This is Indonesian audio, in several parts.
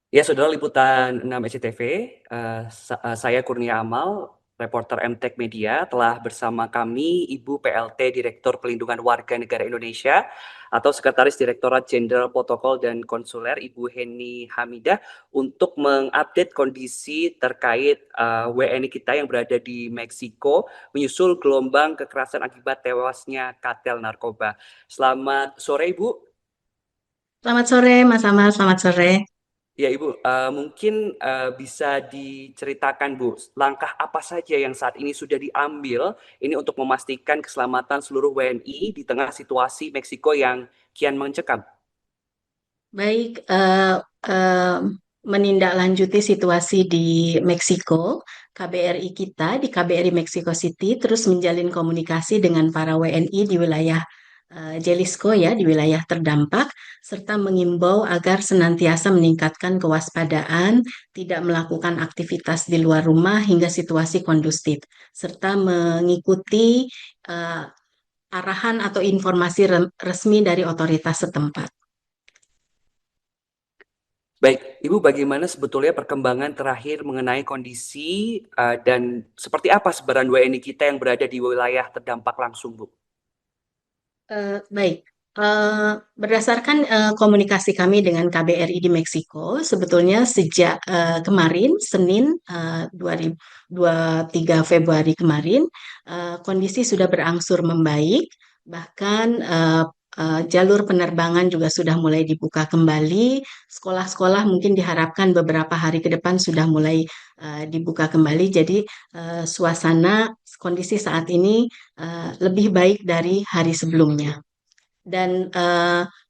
Ya, Saudara Liputan 6 SCTV, saya Kurnia Amal, reporter MTech Media, telah bersama kami Ibu PLT Direktur Pelindungan Warga Negara Indonesia atau Sekretaris Direktorat Jenderal Protokol dan Konsuler Ibu Heni Hamidah untuk mengupdate kondisi terkait WNI kita yang berada di Meksiko menyusul gelombang kekerasan akibat tewasnya kartel narkoba. Selamat sore, Ibu. Selamat sore, Mas Amal. Selamat sore. Ya Ibu, mungkin bisa diceritakan Bu, langkah apa saja yang saat ini sudah diambil ini untuk memastikan keselamatan seluruh WNI di tengah situasi Meksiko yang kian mencekam. Baik, menindaklanjuti situasi di Meksiko, KBRI kita di KBRI Mexico City terus menjalin komunikasi dengan para WNI di wilayah Jalisco ya, di wilayah terdampak, serta mengimbau agar senantiasa meningkatkan kewaspadaan, tidak melakukan aktivitas di luar rumah hingga situasi kondusif, serta mengikuti eh, arahan atau informasi resmi dari otoritas setempat. Baik, Ibu bagaimana sebetulnya perkembangan terakhir mengenai kondisi dan seperti apa sebaran WNI kita yang berada di wilayah terdampak langsung Bu? Baik. Berdasarkan komunikasi kami dengan KBRI di Meksiko, sebetulnya sejak kemarin, Senin 23 Februari kemarin, kondisi sudah berangsur membaik, bahkan jalur penerbangan juga sudah mulai dibuka kembali, sekolah-sekolah mungkin diharapkan beberapa hari ke depan sudah mulai dibuka kembali, jadi suasana kondisi saat ini lebih baik dari hari sebelumnya. Dan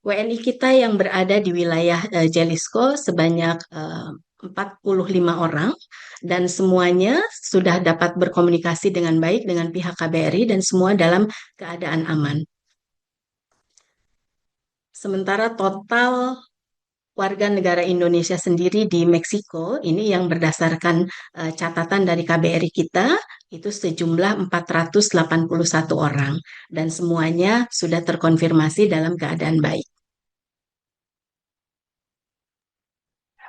WNI kita yang berada di wilayah Jalisco sebanyak 45 orang dan semuanya sudah dapat berkomunikasi dengan baik dengan pihak KBRI dan semua dalam keadaan aman. Sementara total warga negara Indonesia sendiri di Meksiko ini yang berdasarkan catatan dari KBRI kita itu sejumlah 481 orang dan semuanya sudah terkonfirmasi dalam keadaan baik.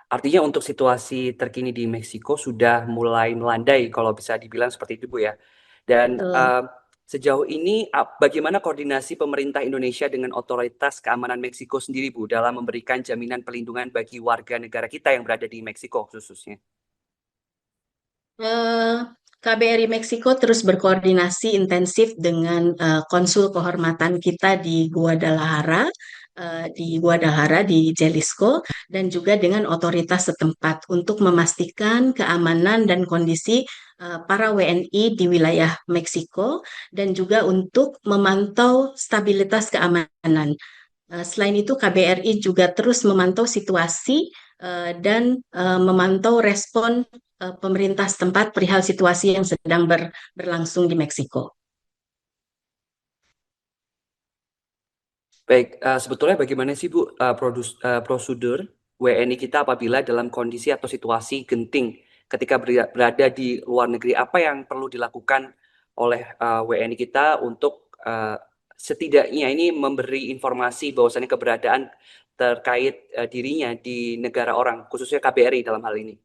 Artinya untuk situasi terkini di Meksiko sudah mulai melandai kalau bisa dibilang seperti itu Bu ya. Dan Betul. sejauh ini bagaimana koordinasi pemerintah Indonesia dengan otoritas keamanan Meksiko sendiri Bu dalam memberikan jaminan pelindungan bagi warga negara kita yang berada di Meksiko khususnya? Eh, KBRI Meksiko terus berkoordinasi intensif dengan konsul kehormatan kita di Guadalajara di Jalisco, dan juga dengan otoritas setempat untuk memastikan keamanan dan kondisi para WNI di wilayah Meksiko dan juga untuk memantau stabilitas keamanan. Selain itu, KBRI juga terus memantau situasi dan memantau respon pemerintah setempat perihal situasi yang sedang berlangsung di Meksiko. Baik, sebetulnya bagaimana sih Bu prosedur WNI kita apabila dalam kondisi atau situasi genting ketika berada di luar negeri, apa yang perlu dilakukan oleh WNI kita untuk setidaknya ini memberi informasi bahwasannya keberadaan terkait dirinya di negara orang, khususnya KBRI dalam hal ini.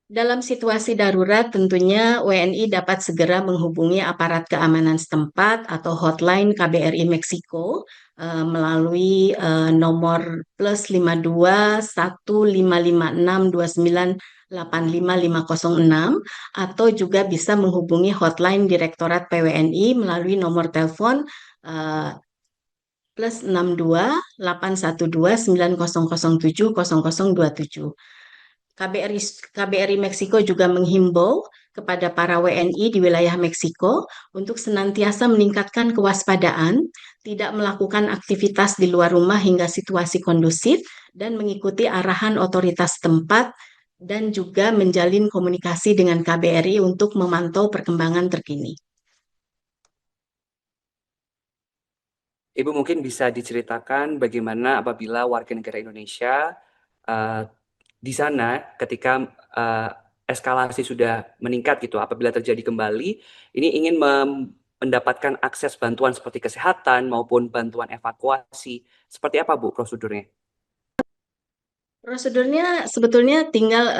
Dalam situasi darurat, tentunya WNI dapat segera menghubungi aparat keamanan setempat atau hotline KBRI Meksiko melalui nomor plus 52 1556 29 85 506, atau juga bisa menghubungi hotline Direktorat PWNI melalui nomor telepon eh, plus 62 812 9007 KBRI, KBRI Meksiko juga menghimbau kepada para WNI di wilayah Meksiko untuk senantiasa meningkatkan kewaspadaan, tidak melakukan aktivitas di luar rumah hingga situasi kondusif, dan mengikuti arahan otoritas tempat, dan juga menjalin komunikasi dengan KBRI untuk memantau perkembangan terkini. Ibu mungkin bisa diceritakan bagaimana apabila warga negara Indonesia uh, di sana ketika uh, eskalasi sudah meningkat gitu, apabila terjadi kembali, ini ingin mendapatkan akses bantuan seperti kesehatan maupun bantuan evakuasi. Seperti apa Bu prosedurnya? Prosedurnya sebetulnya tinggal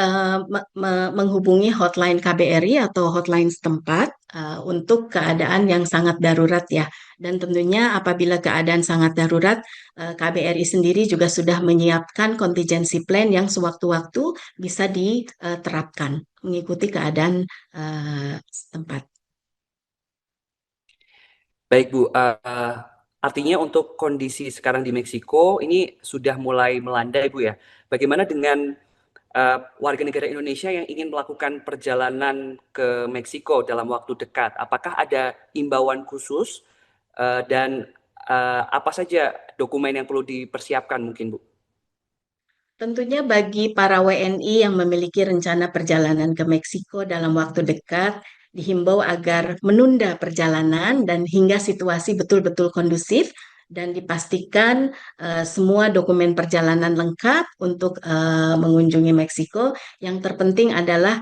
menghubungi hotline KBRI atau hotline setempat untuk keadaan yang sangat darurat ya. Dan tentunya apabila keadaan sangat darurat, KBRI sendiri juga sudah menyiapkan contingency plan yang sewaktu-waktu bisa diterapkan mengikuti keadaan setempat. Baik Bu, artinya untuk kondisi sekarang di Meksiko ini sudah mulai melandai Bu ya. Bagaimana dengan warga negara Indonesia yang ingin melakukan perjalanan ke Meksiko dalam waktu dekat? Apakah ada imbauan khusus dan apa saja dokumen yang perlu dipersiapkan mungkin Bu? Tentunya bagi para WNI yang memiliki rencana perjalanan ke Meksiko dalam waktu dekat, dihimbau agar menunda perjalanan dan hingga situasi betul-betul kondusif dan dipastikan semua dokumen perjalanan lengkap untuk mengunjungi Meksiko. Yang terpenting adalah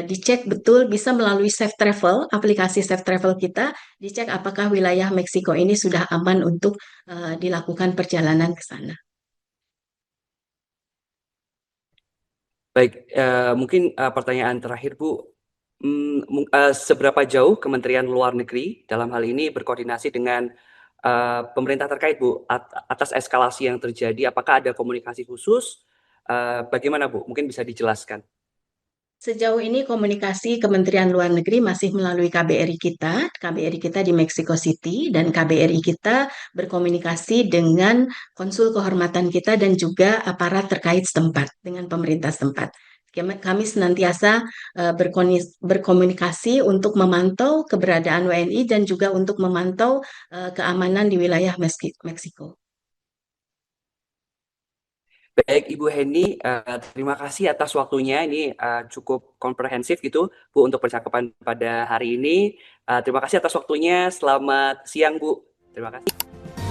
dicek betul bisa melalui Safe Travel, aplikasi Safe Travel kita, dicek apakah wilayah Meksiko ini sudah aman untuk dilakukan perjalanan ke sana. Baik, mungkin pertanyaan terakhir Bu, seberapa jauh Kementerian Luar Negeri dalam hal ini berkoordinasi dengan pemerintah terkait Bu atas eskalasi yang terjadi? Apakah ada komunikasi khusus? Bagaimana Bu? Mungkin bisa dijelaskan. Sejauh ini komunikasi Kementerian Luar Negeri masih melalui KBRI kita di Mexico City, dan KBRI kita berkomunikasi dengan konsul kehormatan kita dan juga aparat terkait setempat dengan pemerintah setempat. Kami senantiasa berkomunikasi untuk memantau keberadaan WNI dan juga untuk memantau keamanan di wilayah Meksiko. Baik Ibu Heni, terima kasih atas waktunya. Ini cukup komprehensif gitu Bu untuk percakapan pada hari ini. Terima kasih atas waktunya. Selamat siang Bu. Terima kasih.